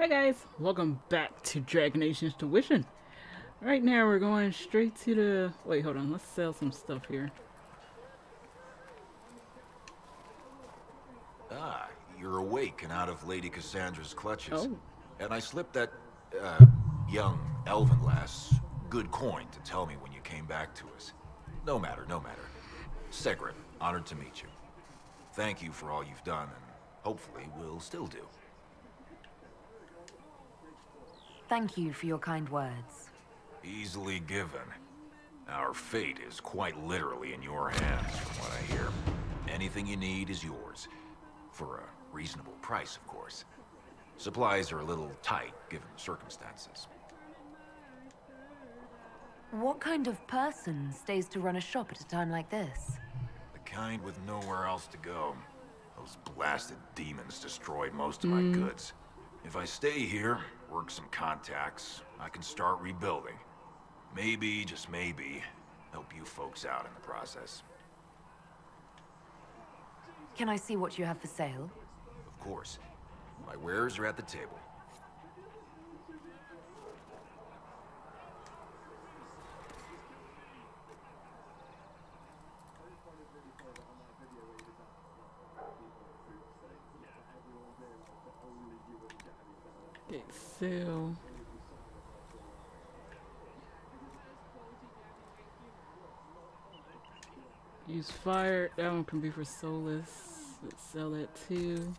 Hey guys, welcome back to Dragon Age Inquisition. Right now we're going straight to the... Wait, hold on, let's sell some stuff here. Ah, you're awake and out of Lady Cassandra's clutches. Oh. And I slipped that, young elven lass good coin to tell me when you came back to us. No matter, no matter. Segret, honored to meet you. Thank you for all you've done, and hopefully will still do. Thank you for your kind words. Easily given. Our fate is quite literally in your hands, from what I hear. Anything you need is yours. For a reasonable price, of course. Supplies are a little tight, given the circumstances. What kind of person stays to run a shop at a time like this? The kind with nowhere else to go. Those blasted demons destroyed most of my goods. If I stay here, work some contacts, I can start rebuilding. Maybe, just maybe, help you folks out in the process. Can I see what you have for sale? Of course. My wares are at the table. Okay, sale. Use fire. That one can be for soulless. Let's sell that too.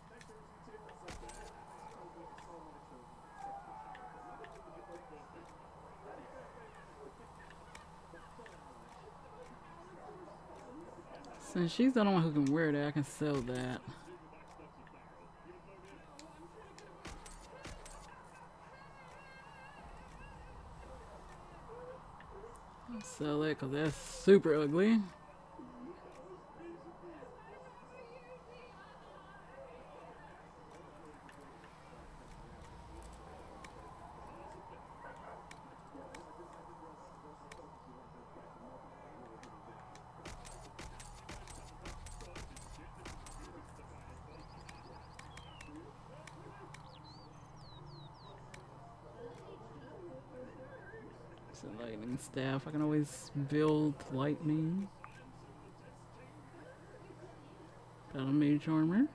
Since she's the only one who can wear that, I can sell that. I'll sell it because that's super ugly. Lightning staff. I can always build lightning. Got a mage armor.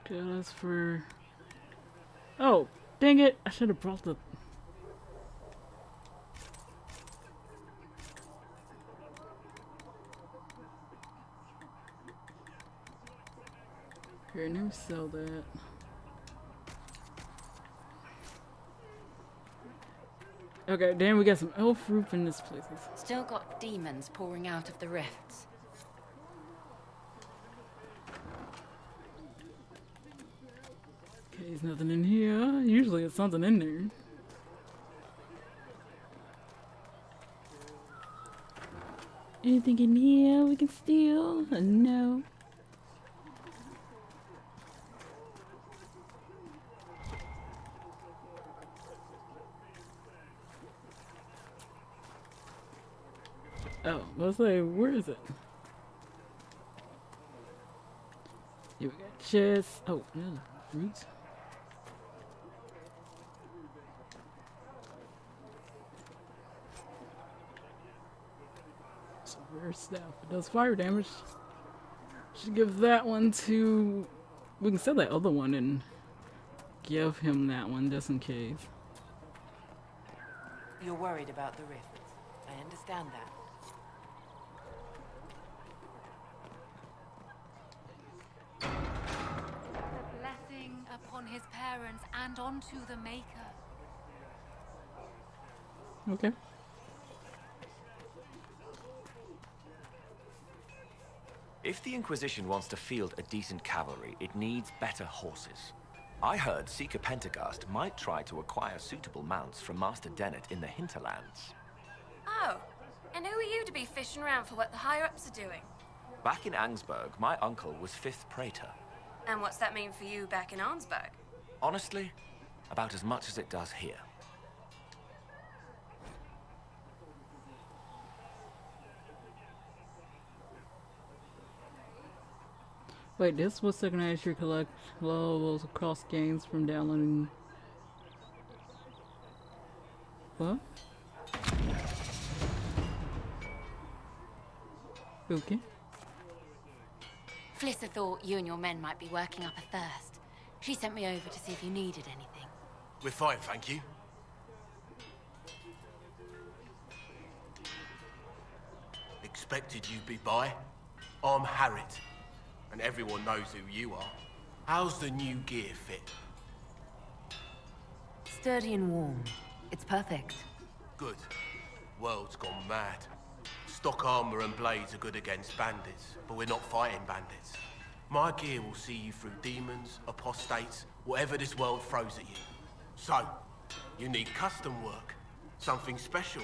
Okay, that's for... Oh, dang it! I should have brought the... Here, let me sell that. Okay, damn, we got some elf roof in this place. Still got demons pouring out of the rifts. Okay, there's nothing in here. Usually it's something in there. Anything in here we can steal? No. Oh, let's say, where is it? Here we got chests. Oh, yeah, roots. Some rare stuff. It does fire damage. Should give that one to... We can sell that other one and give him that one just in case. You're worried about the rifts. I understand that. Upon his parents and onto the Maker. Okay. If the Inquisition wants to field a decent cavalry, it needs better horses. I heard Cassandra Pentecast might try to acquire suitable mounts from Master Dennett in the hinterlands. Oh, and who are you to be fishing around for what the higher-ups are doing? Back in Angsburg, my uncle was 5th Praetor. And what's that mean for you back in Arnsberg? Honestly, about as much as it does here. Wait, this will synchronize your collect levels across games from downloading. What? Okay. Flissa thought you and your men might be working up a thirst. She sent me over to see if you needed anything. We're fine, thank you. Expected you'd be by. I'm Herald, and everyone knows who you are. How's the new gear fit? Sturdy and warm. It's perfect. Good. World's gone mad. Stock armor and blades are good against bandits, but we're not fighting bandits. My gear will see you through demons, apostates, whatever this world throws at you. So, you need custom work. Something special.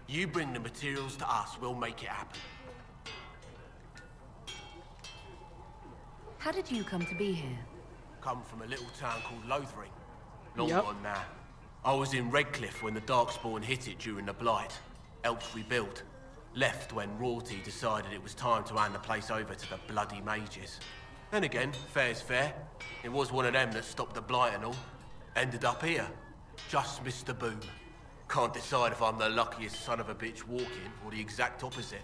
You bring the materials to us, we'll make it happen. How did you come to be here? Come from a little town called Lothering. Long Yep. gone now. I was in Redcliffe when the Darkspawn hit it during the Blight. Helped rebuild. Left when Royalty decided it was time to hand the place over to the bloody mages. Then again, fair's fair. It was one of them that stopped the Blight and all. Ended up here. Just missed the boom. Can't decide if I'm the luckiest son of a bitch walking or the exact opposite.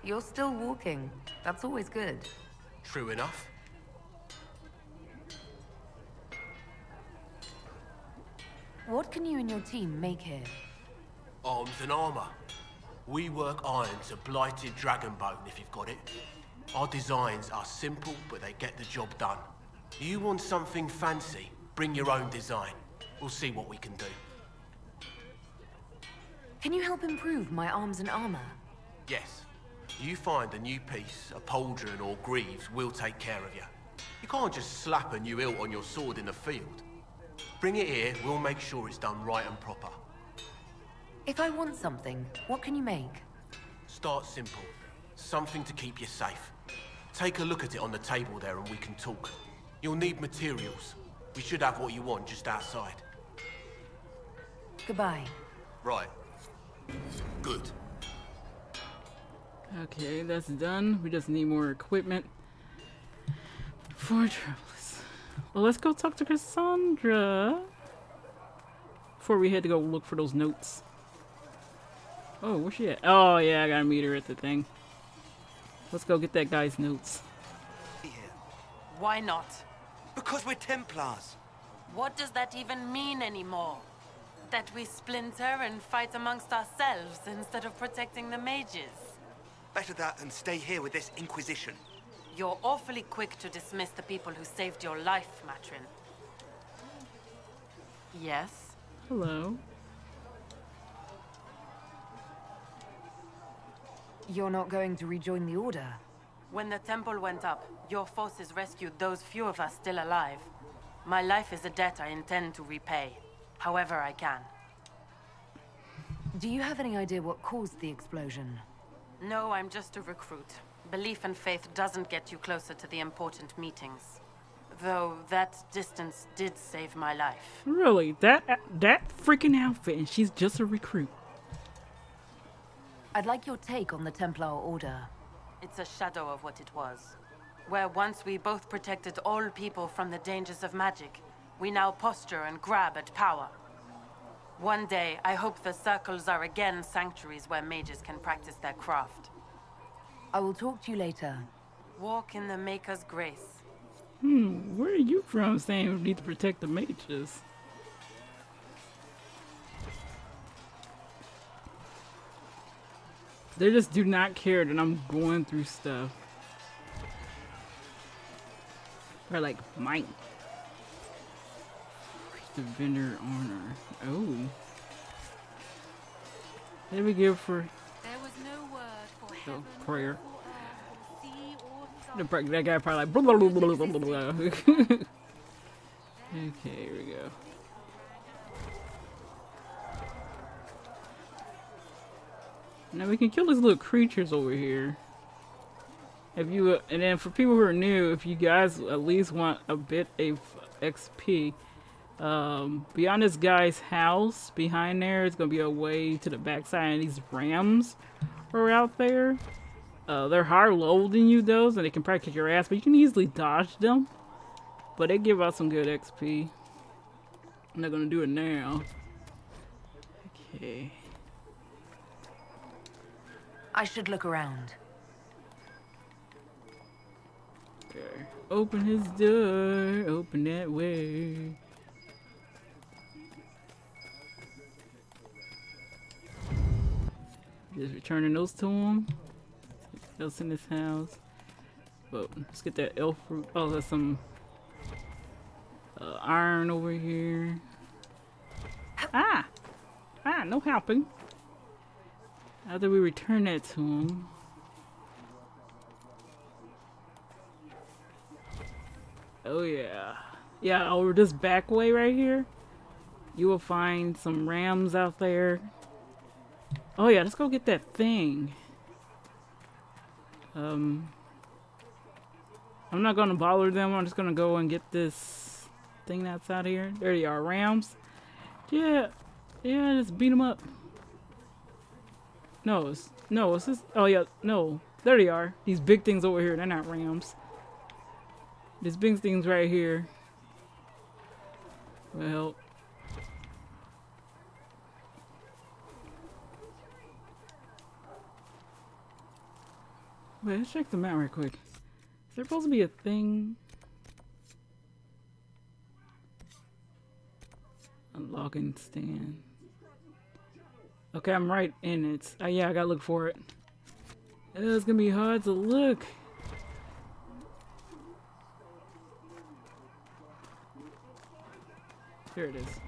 You're still walking. That's always good. True enough. What can you and your team make here? Arms and armor. We work iron to blighted dragonbone if you've got it. Our designs are simple, but they get the job done. You want something fancy? Bring your own design. We'll see what we can do. Can you help improve my arms and armor? Yes. You find a new piece, a pauldron or greaves, we'll take care of you. You can't just slap a new hilt on your sword in the field. Bring it here, we'll make sure it's done right and proper. If I want something, what can you make? Start simple. Something to keep you safe. Take a look at it on the table there and we can talk. You'll need materials. We should have what you want just outside. Goodbye. Right. Good. Okay, that's done. We just need more equipment for travelers. Well, let's go talk to Cassandra before we head to go look for those notes. Oh, where's she at? Oh, yeah, I gotta meet her at the thing. Let's go get that guy's notes. Why not? Because we're Templars. What does that even mean anymore? That we splinter and fight amongst ourselves instead of protecting the mages? Better that than stay here with this Inquisition. You're awfully quick to dismiss the people who saved your life, Matrin. Yes? Hello. You're not going to rejoin the Order? When the temple went up, your forces rescued those few of us still alive. My life is a debt I intend to repay, however I can. Do you have any idea what caused the explosion? No, I'm just a recruit. Belief and faith doesn't get you closer to the important meetings. Though that distance did save my life. Really? That freaking outfit, and she's just a recruit. I'd like your take on the Templar Order. It's a shadow of what it was. Where once we both protected all people from the dangers of magic, we now posture and grab at power. One day, I hope the circles are again sanctuaries where mages can practice their craft. I will talk to you later. Walk in the Maker's grace. Where are you from saying we need to protect the mages? They just do not care that I'm going through stuff. They're like, mine. The vendor honor. Oh. There we go for There was no word for the heaven prayer. or earth, or sea or That guy probably like blah, blah, blah, blah, blah, blah, blah. Okay, here we go. Now we can kill these little creatures over here. If you and then for people who are new, if you guys at least want a bit of XP, beyond this guy's house, behind there is gonna be a way to the backside, and these rams are out there. They're higher level than you, though, and they can probably kick your ass, but you can easily dodge them. But they give out some good XP. I'm not gonna do it now. Okay. I should look around. Okay. Open his door. Open that way. Just returning those to him. Else in this house. But let's get that elf fruit. Oh, there's some iron over here. No helping. After we return that to him. Oh yeah. Yeah, over this back way right here, you will find some rams out there. Oh yeah, let's go get that thing. I'm not gonna bother them. I'm just gonna go and get this thing that's out here. There they are, rams. Yeah, just beat them up. No, it's this. Oh yeah, no, there they are. These big things over here. They're not rams. These big things right here. Well. Wait, let's check them out real quick. Is there supposed to be a thing? Unlocking stand. Okay, I'm right in it. Yeah, I gotta look for it. It's gonna be hard to look. There it is.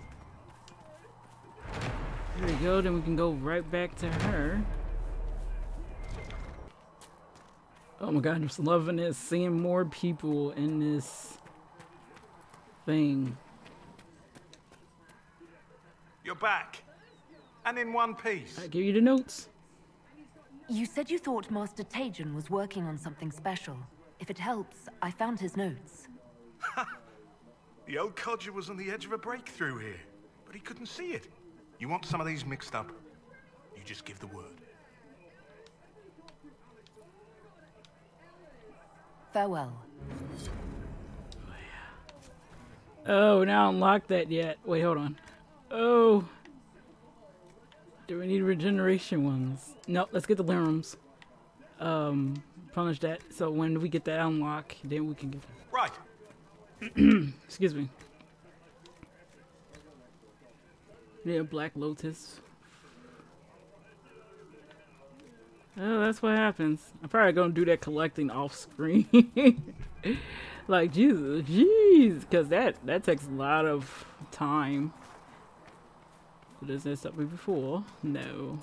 There we go, then we can go right back to her. Oh my god, I'm just loving this, seeing more people in this thing. You're back. And in one piece. I give you the notes. You said you thought Master Tajan was working on something special. If it helps, I found his notes. The old codger was on the edge of a breakthrough here, but he couldn't see it. You want some of these mixed up? You just give the word. Farewell. Oh, yeah. Oh, now unlock that yet. Wait, hold on. Oh. Do we need regeneration ones? No, let's get the limbs. Punish that. So when we get that unlock, then we can get them. Right. Excuse me. Yeah, Black Lotus. Oh, that's what happens. I'm probably gonna do that collecting off screen. Like, Jesus, jeez, because that takes a lot of time. Does this up before? No.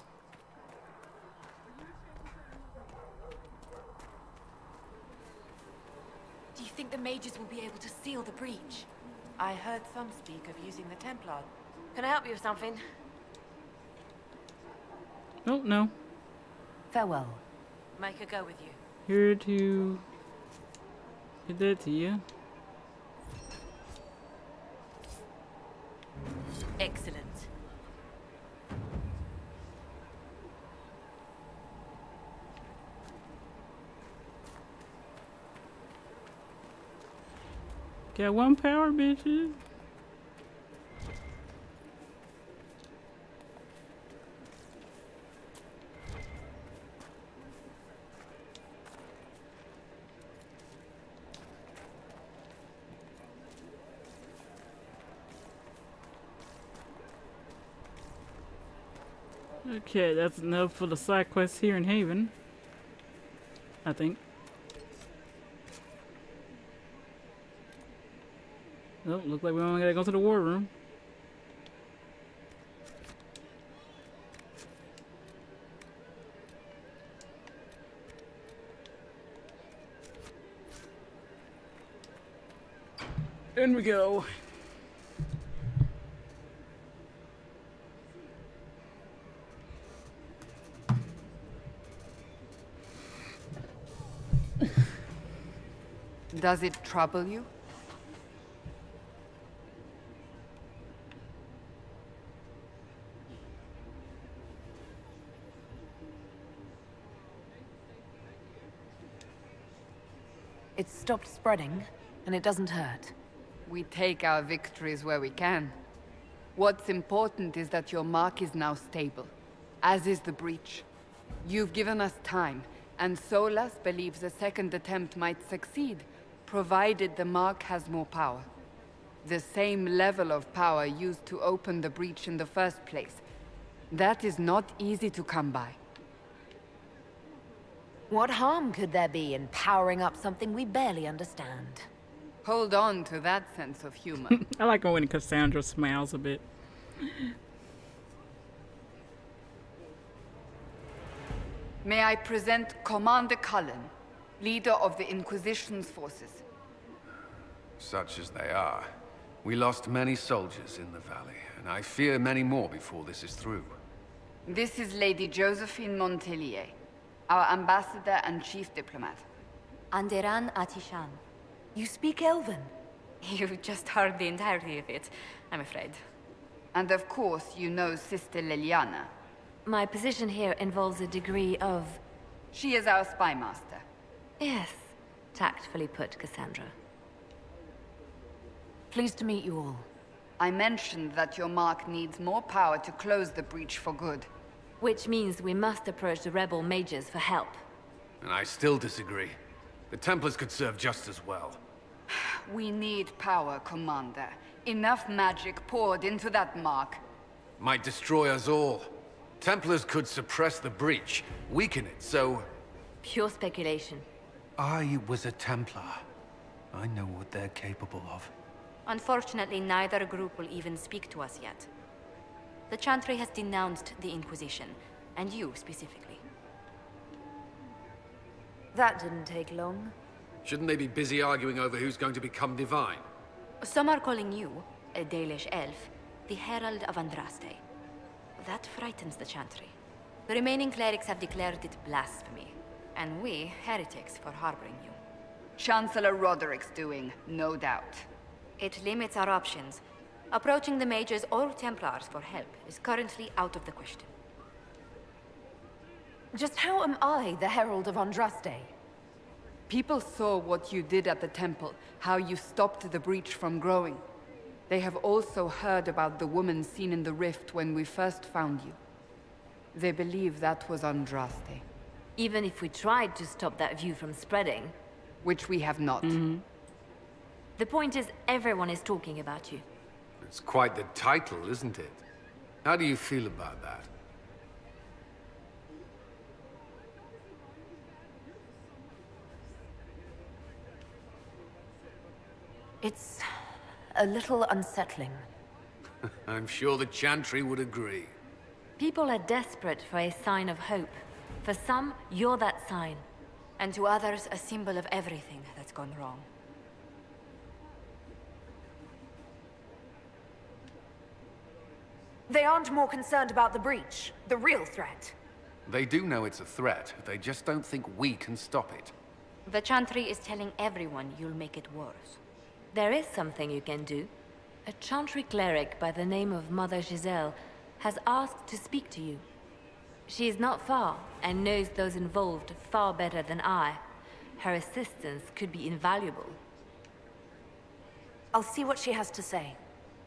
Do you think the mages will be able to seal the breach? I heard some speak of using the Templar. Can I help you with something? Oh, no. Farewell. Make a go with you. Here to get that to you. Excellent. Got one power, bitches. Okay, that's enough for the side quests here in Haven, I think. Oh, look like we only gotta go to the war room. In we go. Does it trouble you? It's stopped spreading, and it doesn't hurt. We take our victories where we can. What's important is that your mark is now stable, as is the breach. You've given us time, and Solas believes a second attempt might succeed, provided the mark has more power. The same level of power used to open the breach in the first place. That is not easy to come by. What harm could there be in powering up something we barely understand? Hold on to that sense of humor. I like when Cassandra smiles a bit. May I present Commander Cullen, leader of the Inquisition's forces. Such as they are. We lost many soldiers in the valley, and I fear many more before this is through. This is Lady Josephine Montelier, our ambassador and chief diplomat. Anderan Atishan. You speak Elven? You've just heard the entirety of it, I'm afraid. And of course, you know Sister Leliana. My position here involves a degree of... She is our spy master. Yes, tactfully put, Cassandra. Pleased to meet you all. I mentioned that your mark needs more power to close the breach for good. Which means we must approach the rebel mages for help. And I still disagree. The Templars could serve just as well. We need power, Commander. Enough magic poured into that mark. Might destroy us all. Templars could suppress the breach, weaken it, so... Pure speculation. I was a Templar. I know what they're capable of. Unfortunately, neither group will even speak to us yet. The Chantry has denounced the Inquisition, and you specifically. That didn't take long. Shouldn't they be busy arguing over who's going to become divine? Some are calling you, a Dalish elf, the Herald of Andraste. That frightens the Chantry. The remaining clerics have declared it blasphemy, and we, heretics, for harboring you. Chancellor Roderick's doing, no doubt. It limits our options. Approaching the mages or Templars for help is currently out of the question. Just how am I the Herald of Andraste? People saw what you did at the temple, how you stopped the breach from growing. They have also heard about the woman seen in the rift when we first found you. They believe that was Andraste. Even if we tried to stop that view from spreading... Which we have not. The point is, everyone is talking about you. It's quite the title, isn't it? How do you feel about that? It's a little unsettling. I'm sure the Chantry would agree. People are desperate for a sign of hope. For some, you're that sign. And to others, a symbol of everything that's gone wrong. They aren't more concerned about the breach, the real threat. They do know it's a threat. They just don't think we can stop it. The Chantry is telling everyone you'll make it worse. There is something you can do. A Chantry cleric by the name of Mother Giselle has asked to speak to you. She is not far, and knows those involved far better than I. Her assistance could be invaluable. I'll see what she has to say.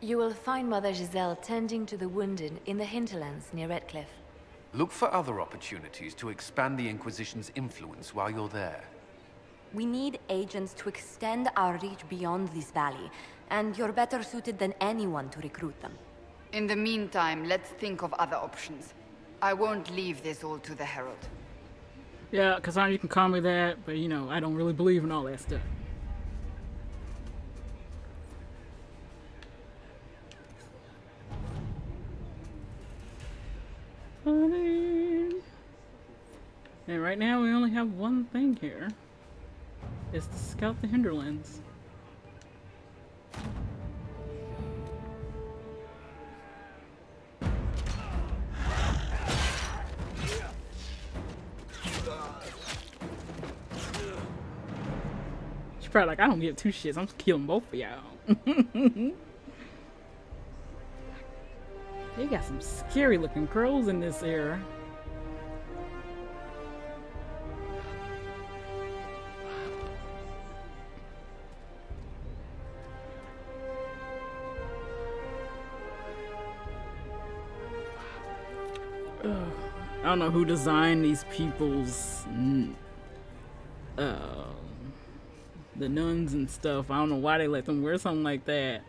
You will find Mother Giselle tending to the wounded in the hinterlands near Redcliffe. Look for other opportunities to expand the Inquisition's influence while you're there. We need agents to extend our reach beyond this valley, and you're better suited than anyone to recruit them. In the meantime, let's think of other options. I won't leave this all to the Herald. Yeah, Cassandra, you can call me that, but you know, I don't really believe in all that stuff. And right now we only have one thing here. It's to scout the hinterlands. probably like, I don't give two shits. I'm just killing both of y'all. They got some scary looking girls in this era. I don't know who designed these people's the nuns and stuff. I don't know why they let them wear something like that.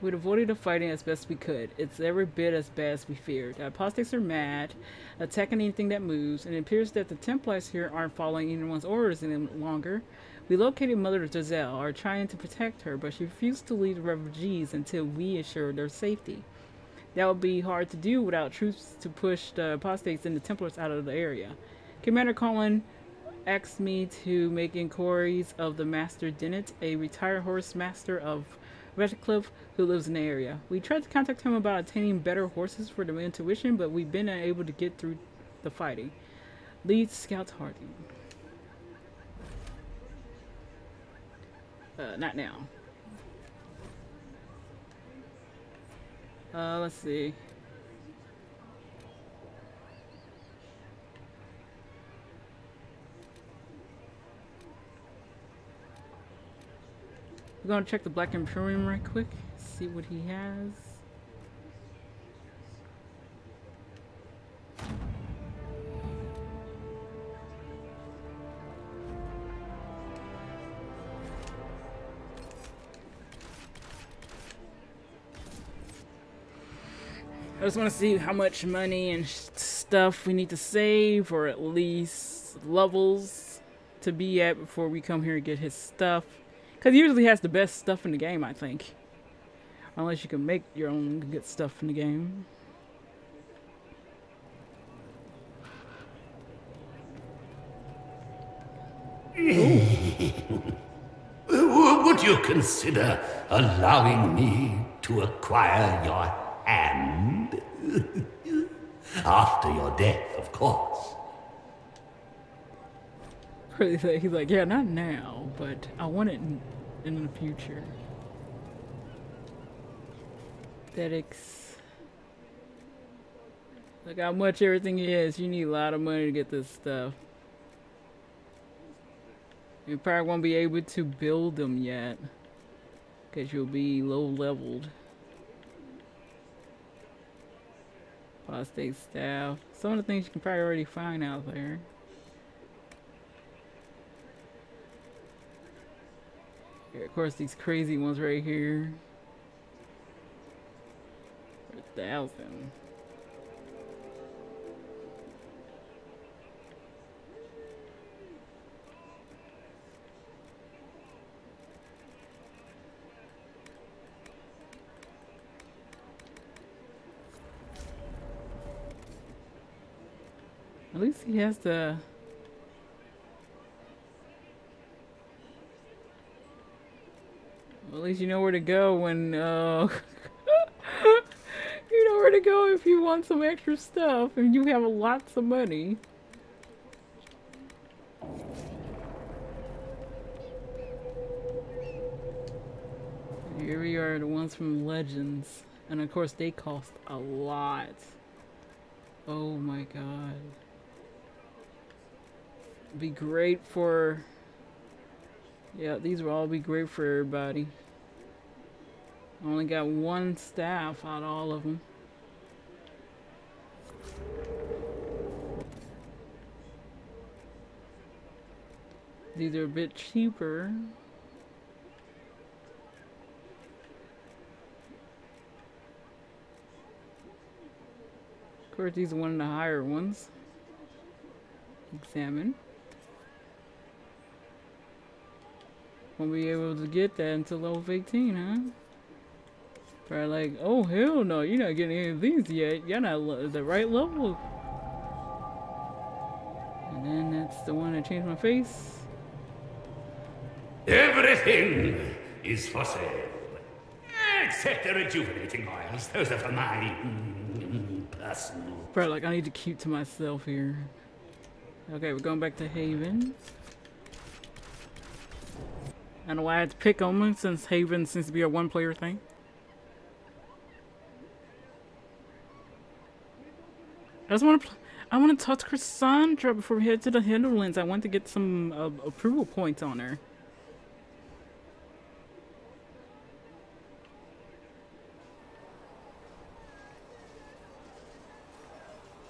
We'd avoided the fighting as best we could. It's every bit as bad as we feared. The apostates are mad, attacking anything that moves, and it appears that the Templars here aren't following anyone's orders any longer. We located Mother Giselle, are trying to protect her, but she refused to leave the refugees until we assured their safety. That would be hard to do without troops to push the apostates and the Templars out of the area. Commander Colin asked me to make inquiries of the Master Dennett, a retired horse master of Redcliffe who lives in the area. We tried to contact him about obtaining better horses for the Intuition, but we've been unable to get through the fighting. Lead Scout Harding. Not now. Let's see. We're gonna check the Black Imperium right quick, see what he has. I just want to see how much money and stuff we need to save, or at least levels to be at before we come here and get his stuff. Because he usually has the best stuff in the game, I think. Unless you can make your own good stuff in the game. Would you consider allowing me to acquire your hand? After your death, of course. He's like, yeah, not now, but I want it in the future. Heretics. Look how much everything is. You need a lot of money to get this stuff. You probably won't be able to build them yet, because you'll be low leveled. Apostate staff. Some of the things you can probably already find out there. Yeah, of course, these crazy ones right here. 1,000. At least he has the... Well, at least you know where to go when, you know where to go if you want some extra stuff and you have lots of money. Here we are, the ones from Legends. And of course they cost a lot. Oh my god. Be great for... Yeah, these will all be great for everybody. I only got one staff out of all of them. These are a bit cheaper. Of course, these are one of the higher ones. Examine. Won't be able to get that until level 18, huh? Probably like, oh hell no, you're not getting any of these yet. You're not the right level. And then that's the one that changed my face. Everything is for sale. Except the rejuvenating oils. Those are for my personal... Probably like, I need to keep to myself here. Okay, we're going back to Haven. I don't know why I had to pick on them since Haven seems to be a one-player thing. I want to talk to Cassandra before we head to the Hinterlands. I want to get some approval points on her.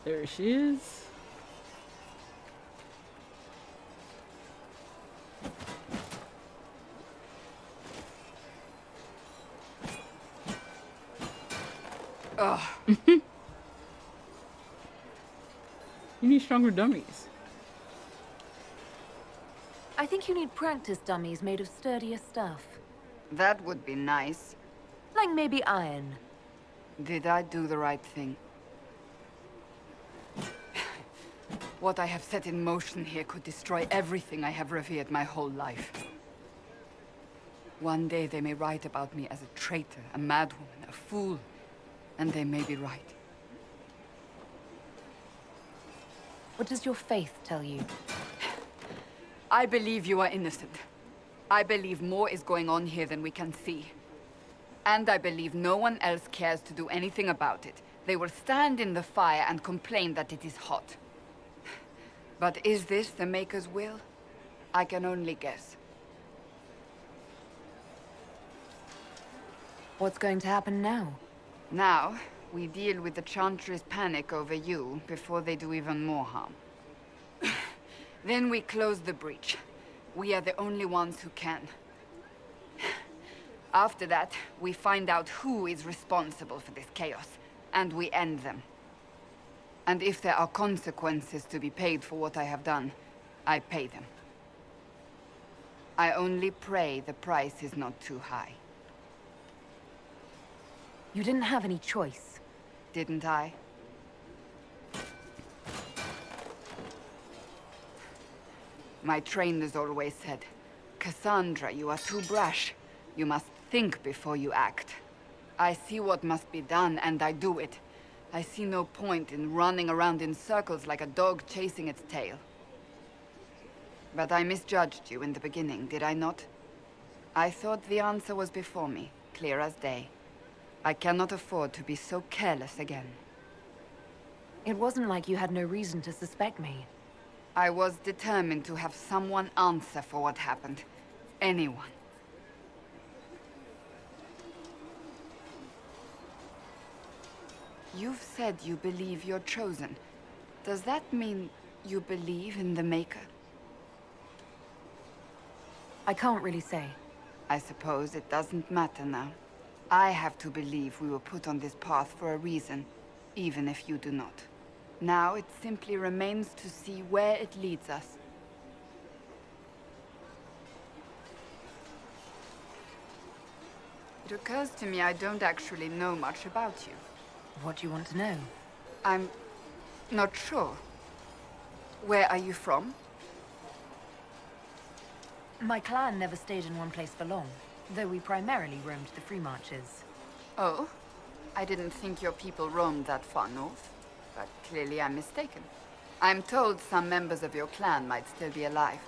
There she is. Ugh. You need stronger dummies. I think you need practice dummies made of sturdier stuff. That would be nice. Like maybe iron. Did I do the right thing? What I have set in motion here could destroy everything I have revered my whole life. One day they may write about me as a traitor, a madwoman, a fool. And they may be right. What does your faith tell you? I believe you are innocent. I believe more is going on here than we can see. And I believe no one else cares to do anything about it. They will stand in the fire and complain that it is hot. But is this the Maker's will? I can only guess. What's going to happen now? Now, we deal with the Chantry's panic over you before they do even more harm. Then we close the breach. We are the only ones who can. After that, we find out who is responsible for this chaos, and we end them. And if there are consequences to be paid for what I have done, I pay them. I only pray the price is not too high. You didn't have any choice. Didn't I? My trainers always said, Cassandra, you are too brash. You must think before you act. I see what must be done, and I do it. I see no point in running around in circles like a dog chasing its tail. But I misjudged you in the beginning, did I not? I thought the answer was before me, clear as day. I cannot afford to be so careless again. It wasn't like you had no reason to suspect me. I was determined to have someone answer for what happened. Anyone. You've said you believe you're chosen. Does that mean you believe in the Maker? I can't really say. I suppose it doesn't matter now. I have to believe we were put on this path for a reason, even if you do not. Now it simply remains to see where it leads us. It occurs to me I don't actually know much about you. What do you want to know? I'm not sure. Where are you from? My clan never stayed in one place for long, though we primarily roamed the free marches. Oh? I didn't think your people roamed that far north. But clearly I'm mistaken. I'm told some members of your clan might still be alive.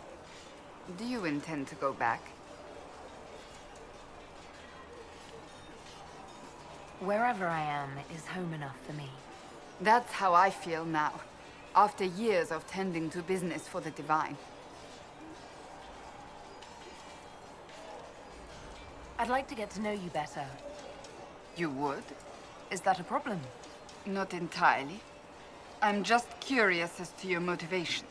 Do you intend to go back? Wherever I am is home enough for me. That's how I feel now, after years of tending to business for the Divine. I'd like to get to know you better. You would? Is that a problem? Not entirely. I'm just curious as to your motivation.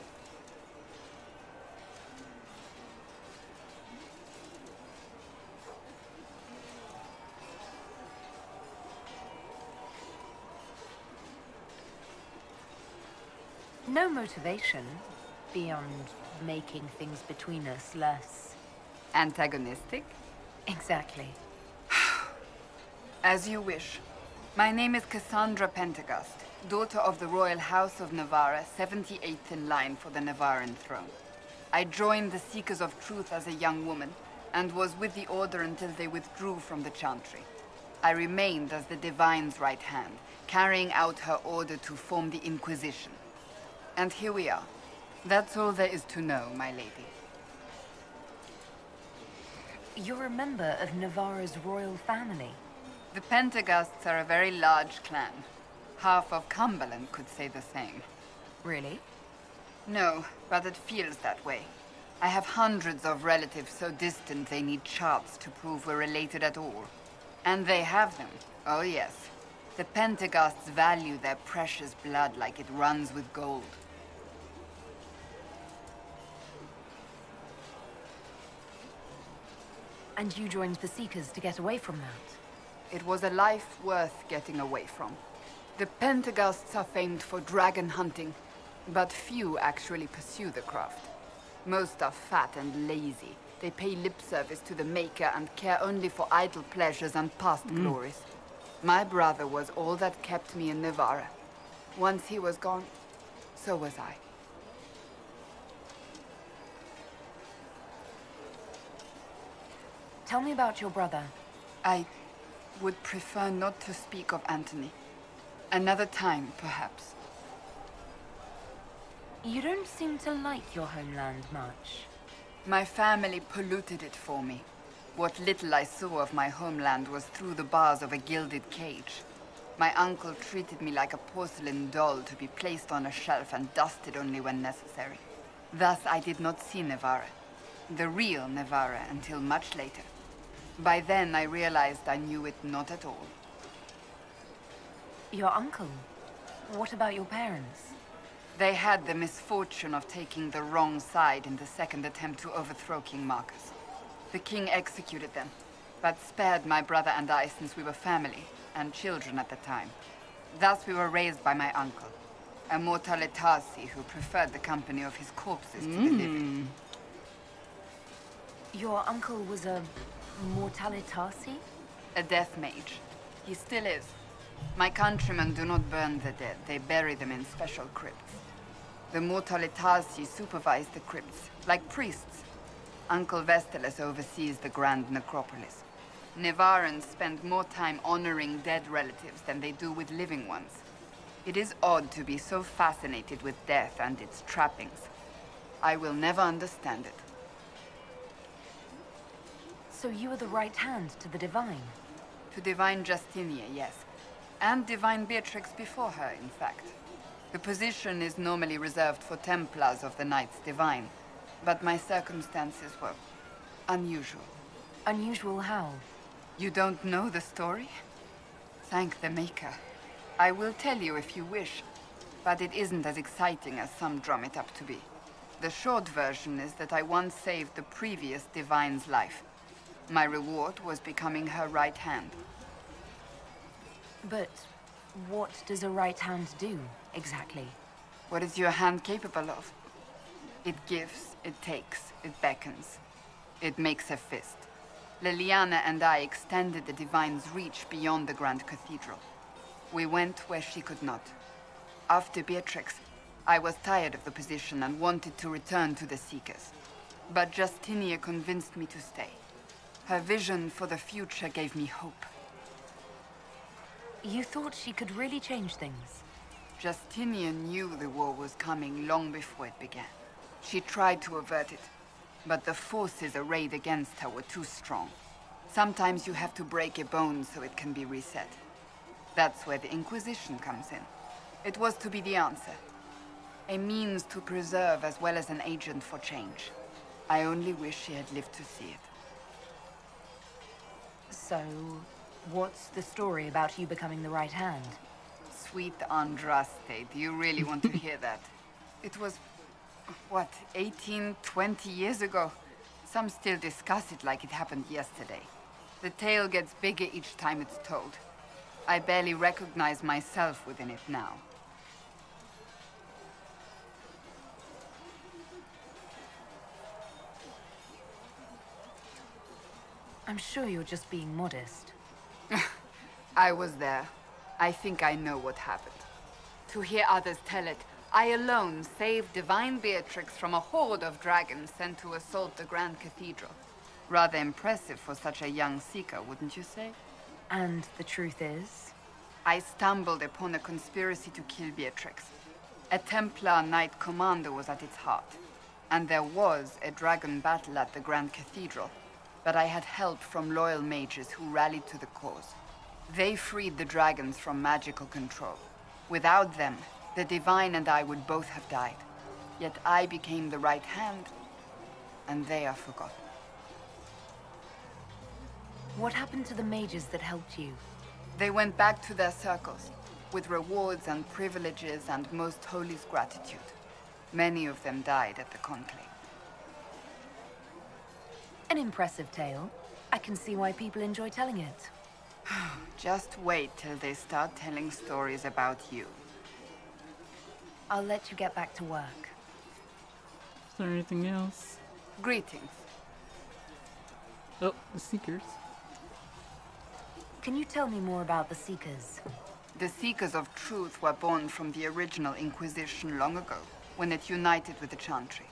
No motivation, beyond making things between us less... Antagonistic? Exactly. As you wish. My name is Cassandra Pentecast, daughter of the Royal House of Navarra, 78th in line for the Navarran throne. I joined the Seekers of Truth as a young woman, and was with the Order until they withdrew from the Chantry. I remained as the Divine's right hand, carrying out her order to form the Inquisition. And here we are. That's all there is to know, my lady. You're a member of Navarra's royal family. The Pentaghasts are a very large clan. Half of Cumberland could say the same. Really? No, but it feels that way. I have hundreds of relatives so distant they need charts to prove we're related at all. And they have them. Oh yes. The Pentaghasts value their precious blood like it runs with gold. And you joined the Seekers to get away from that? It was a life worth getting away from. The Pentaghasts are famed for dragon hunting, but few actually pursue the craft. Most are fat and lazy. They pay lip service to the Maker and care only for idle pleasures and past glories. My brother was all that kept me in Navarra. Once he was gone, so was I. Tell me about your brother. I would prefer not to speak of Anthony. Another time, perhaps. You don't seem to like your homeland much. My family polluted it for me. What little I saw of my homeland was through the bars of a gilded cage. My uncle treated me like a porcelain doll to be placed on a shelf and dusted only when necessary. Thus I did not see Navarra, the real Navarra, until much later. By then I realized I knew it not at all. Your uncle? What about your parents? They had the misfortune of taking the wrong side in the second attempt to overthrow King Marcus. The king executed them, but spared my brother and I since we were family, and children at the time. Thus we were raised by my uncle, a mortalitasi who preferred the company of his corpses to the living. Your uncle was a mortalitasi? A death mage. He still is. My countrymen do not burn the dead, they bury them in special crypts. The mortalitasi supervise the crypts, like priests. Uncle Vestalis oversees the grand necropolis. Navarrans spend more time honoring dead relatives than they do with living ones. It is odd to be so fascinated with death and its trappings. I will never understand it. So you were the right hand to the Divine? To Divine Justinia, yes. And Divine Beatrix before her, in fact. The position is normally reserved for Templars of the Knights Divine, but my circumstances were unusual. Unusual how? You don't know the story? Thank the Maker. I will tell you if you wish, but it isn't as exciting as some drum it up to be. The short version is that I once saved the previous Divine's life. My reward was becoming her right hand. But what does a right hand do, exactly? What is your hand capable of? It gives, it takes, it beckons. It makes a fist. Leliana and I extended the Divine's reach beyond the Grand Cathedral. We went where she could not. After Beatrix, I was tired of the position and wanted to return to the Seekers. But Justinia convinced me to stay. Her vision for the future gave me hope. You thought she could really change things? Justinian knew the war was coming long before it began. She tried to avert it, but the forces arrayed against her were too strong. Sometimes you have to break a bone so it can be reset. That's where the Inquisition comes in. It was to be the answer. A means to preserve as well as an agent for change. I only wish she had lived to see it. So, what's the story about you becoming the right hand? Sweet Andraste, do you really want to hear that? It was, what, 18, 20 years ago? Some still discuss it like it happened yesterday. The tale gets bigger each time it's told. I barely recognize myself within it now. I'm sure you're just being modest. I was there. I think I know what happened. To hear others tell it, I alone saved Divine Beatrix from a horde of dragons sent to assault the Grand Cathedral. Rather impressive for such a young seeker, wouldn't you say? And the truth is? I stumbled upon a conspiracy to kill Beatrix. A Templar Knight Commander was at its heart, and there was a dragon battle at the Grand Cathedral, but I had help from loyal mages who rallied to the cause. They freed the dragons from magical control. Without them, the Divine and I would both have died. Yet I became the right hand, and they are forgotten. What happened to the mages that helped you? They went back to their circles, with rewards and privileges and most holi's gratitude. Many of them died at the Conclave. An impressive tale. I can see why people enjoy telling it. Just wait till they start telling stories about you. I'll let you get back to work. Is there anything else? Greetings. Oh, the Seekers. Can you tell me more about the Seekers? The Seekers of Truth were born from the original Inquisition long ago, when it united with the Chantry.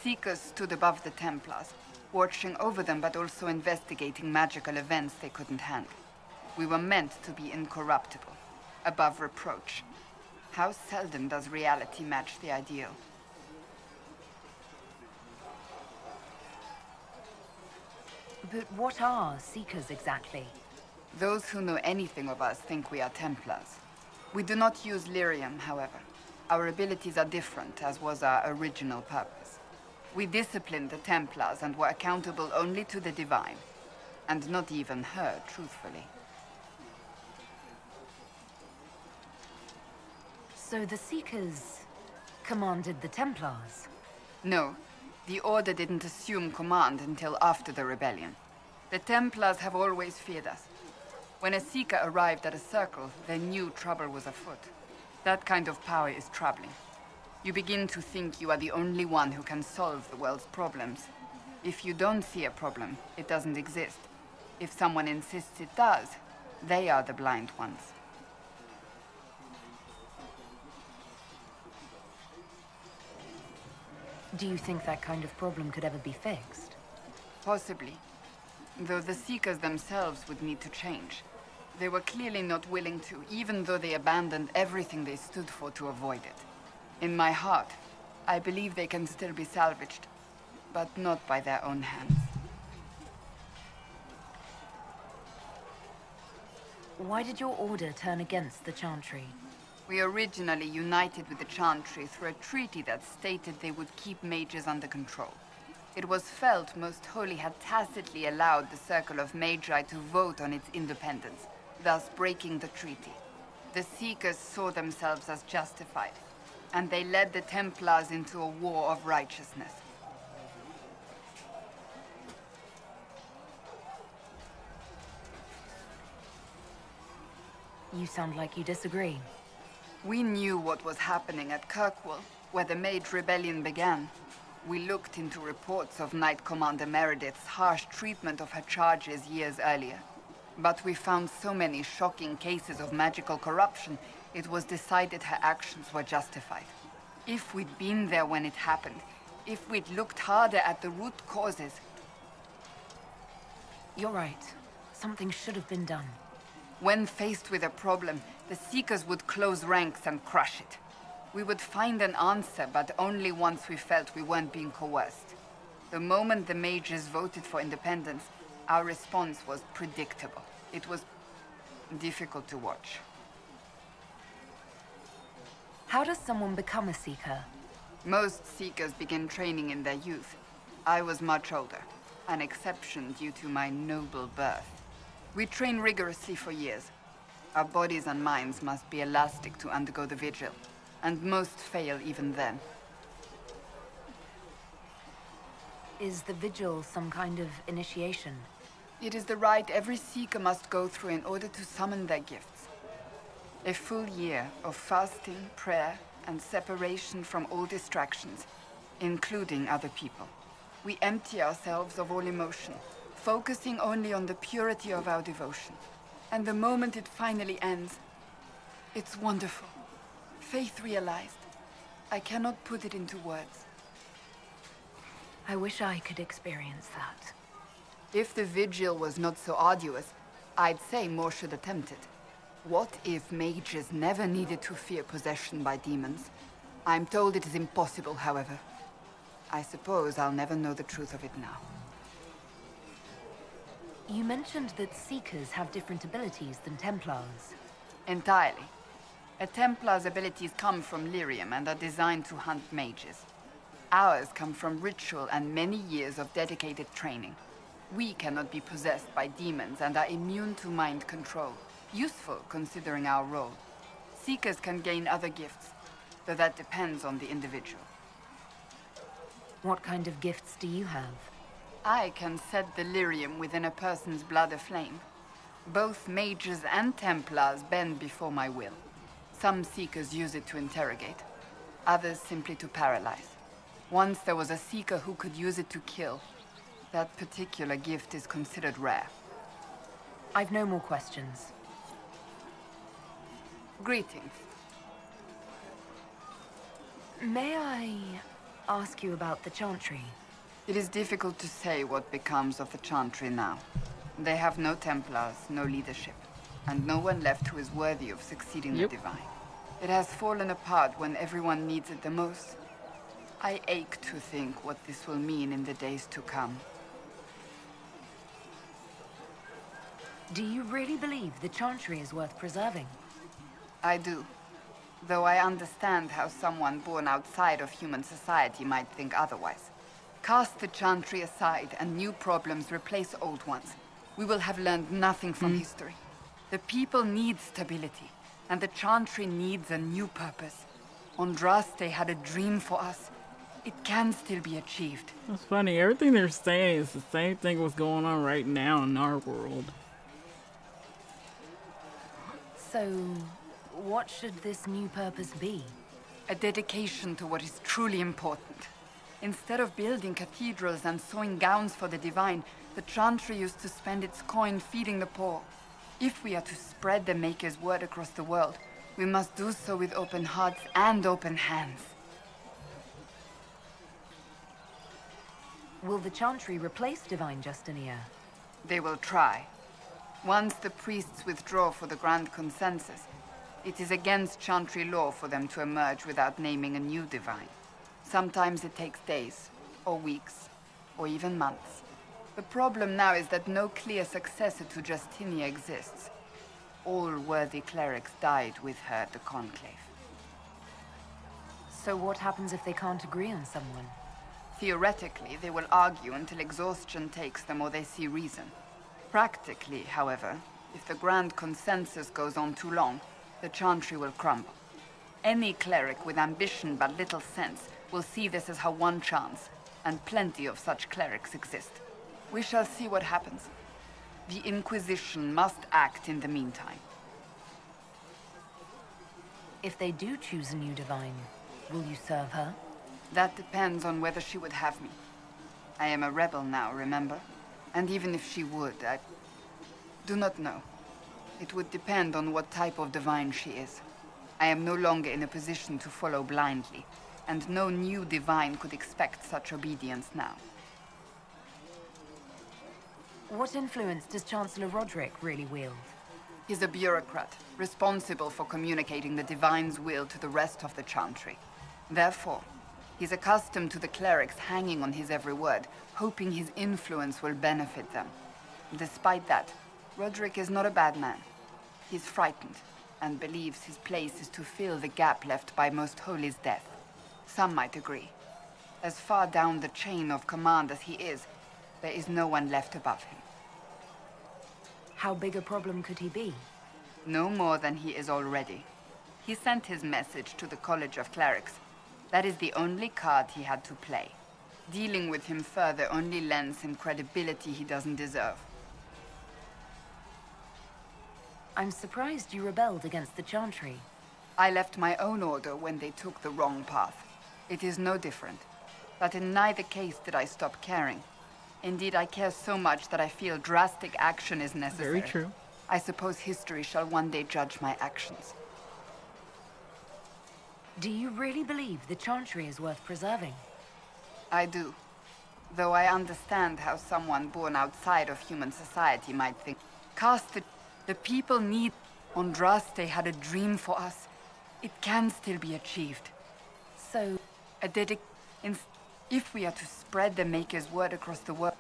Seekers stood above the Templars, watching over them but also investigating magical events they couldn't handle. We were meant to be incorruptible, above reproach. How seldom does reality match the ideal? But what are Seekers exactly? Those who know anything of us think we are Templars. We do not use lyrium, however. Our abilities are different, as was our original purpose. We disciplined the Templars and were accountable only to the Divine. And not even her, truthfully. So the Seekers commanded the Templars? No. The Order didn't assume command until after the rebellion. The Templars have always feared us. When a Seeker arrived at a circle, they knew trouble was afoot. That kind of power is troubling. You begin to think you are the only one who can solve the world's problems. If you don't see a problem, it doesn't exist. If someone insists it does, they are the blind ones. Do you think that kind of problem could ever be fixed? Possibly. Though the Seekers themselves would need to change. They were clearly not willing to, even though they abandoned everything they stood for to avoid it. In my heart, I believe they can still be salvaged, but not by their own hands. Why did your order turn against the Chantry? We originally united with the Chantry through a treaty that stated they would keep mages under control. It was felt Most Holy had tacitly allowed the Circle of Magi to vote on its independence, thus breaking the treaty. The Seekers saw themselves as justified, and they led the Templars into a war of righteousness. You sound like you disagree. We knew what was happening at Kirkwall, where the Mage Rebellion began. We looked into reports of Knight Commander Meredith's harsh treatment of her charges years earlier. But we found so many shocking cases of magical corruption, it was decided her actions were justified. If we'd been there when it happened, if we'd looked harder at the root causes... You're right. Something should have been done. When faced with a problem, the Seekers would close ranks and crush it. We would find an answer, but only once we felt we weren't being coerced. The moment the mages voted for independence, our response was predictable. It was difficult to watch. How does someone become a Seeker? Most Seekers begin training in their youth. I was much older, an exception due to my noble birth. We train rigorously for years. Our bodies and minds must be elastic to undergo the vigil, and most fail even then. Is the vigil some kind of initiation? It is the rite every Seeker must go through in order to summon their gifts. A full year of fasting, prayer, and separation from all distractions, including other people. We empty ourselves of all emotion, focusing only on the purity of our devotion. And the moment it finally ends, it's wonderful. Faith realized. I cannot put it into words. I wish I could experience that. If the vigil was not so arduous, I'd say more should attempt it. What if mages never needed to fear possession by demons? I'm told it is impossible, however. I suppose I'll never know the truth of it now. You mentioned that Seekers have different abilities than Templars. Entirely. A Templar's abilities come from lyrium and are designed to hunt mages. Ours come from ritual and many years of dedicated training. We cannot be possessed by demons and are immune to mind control. Useful, considering our role. Seekers can gain other gifts, though that depends on the individual. What kind of gifts do you have? I can set the lyrium within a person's blood aflame. Both mages and Templars bend before my will. Some Seekers use it to interrogate, others simply to paralyze. Once there was a Seeker who could use it to kill. That particular gift is considered rare. I've no more questions. Greetings. May I ask you about the Chantry? It is difficult to say what becomes of the Chantry now. They have no Templars, no leadership, and no one left who is worthy of succeeding the Divine. It has fallen apart when everyone needs it the most. I ache to think what this will mean in the days to come. Do you really believe the Chantry is worth preserving? I do. Though I understand how someone born outside of human society might think otherwise. Cast the Chantry aside and new problems replace old ones. We will have learned nothing from history. The people need stability, and the Chantry needs a new purpose. Andraste had a dream for us. It can still be achieved. It's funny, everything they're saying is the same thing what's going on right now in our world. So, what should this new purpose be? A dedication to what is truly important. Instead of building cathedrals and sewing gowns for the Divine, the Chantry used to spend its coin feeding the poor. If we are to spread the Maker's word across the world, we must do so with open hearts and open hands. Will the Chantry replace Divine Justinia? They will try. Once the priests withdraw for the Grand Consensus, it is against Chantry law for them to emerge without naming a new Divine. Sometimes it takes days, or weeks, or even months. The problem now is that no clear successor to Justinia exists. All worthy clerics died with her at the Conclave. So what happens if they can't agree on someone? Theoretically, they will argue until exhaustion takes them or they see reason. Practically, however, if the Grand Consensus goes on too long, the Chantry will crumble. Any cleric with ambition but little sense will see this as her one chance, and plenty of such clerics exist. We shall see what happens. The Inquisition must act in the meantime. If they do choose a new Divine, will you serve her? That depends on whether she would have me. I am a rebel now, remember? And even if she would, I do not know. It would depend on what type of Divine she is. I am no longer in a position to follow blindly, and no new Divine could expect such obedience now. What influence does Chancellor Roderick really wield? He's a bureaucrat, responsible for communicating the Divine's will to the rest of the Chantry. Therefore, he's accustomed to the clerics hanging on his every word, hoping his influence will benefit them. Despite that, Roderick is not a bad man. He's frightened, and believes his place is to fill the gap left by Most Holy's death. Some might agree. As far down the chain of command as he is, there is no one left above him. How big a problem could he be? No more than he is already. He sent his message to the College of Clerics. That is the only card he had to play. Dealing with him further only lends him credibility he doesn't deserve. I'm surprised you rebelled against the Chantry. I left my own order when they took the wrong path. It is no different. But in neither case did I stop caring. Indeed, I care so much that I feel drastic action is necessary. Very true. I suppose history shall one day judge my actions. Do you really believe the Chantry is worth preserving? I do. Though I understand how someone born outside of human society might think. The people need... Andraste had a dream for us. It can still be achieved. So, if we are to spread the Maker's word across the world...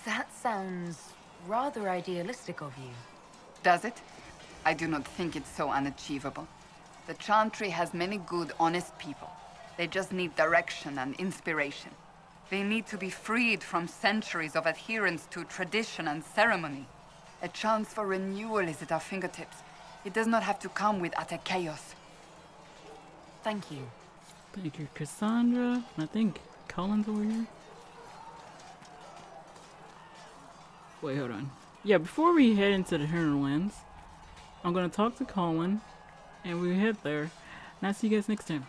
that sounds rather idealistic of you. Does it? I do not think it's so unachievable. The Chantry has many good, honest people. They just need direction and inspiration. They need to be freed from centuries of adherence to tradition and ceremony. A chance for renewal is at our fingertips. It does not have to come with utter chaos. Thank you. Thank you, Cassandra. I think Colin's over here. Wait, hold on. Yeah, before we head into the Hinterlands, I'm gonna talk to Colin, and we head there. And I'll see you guys next time.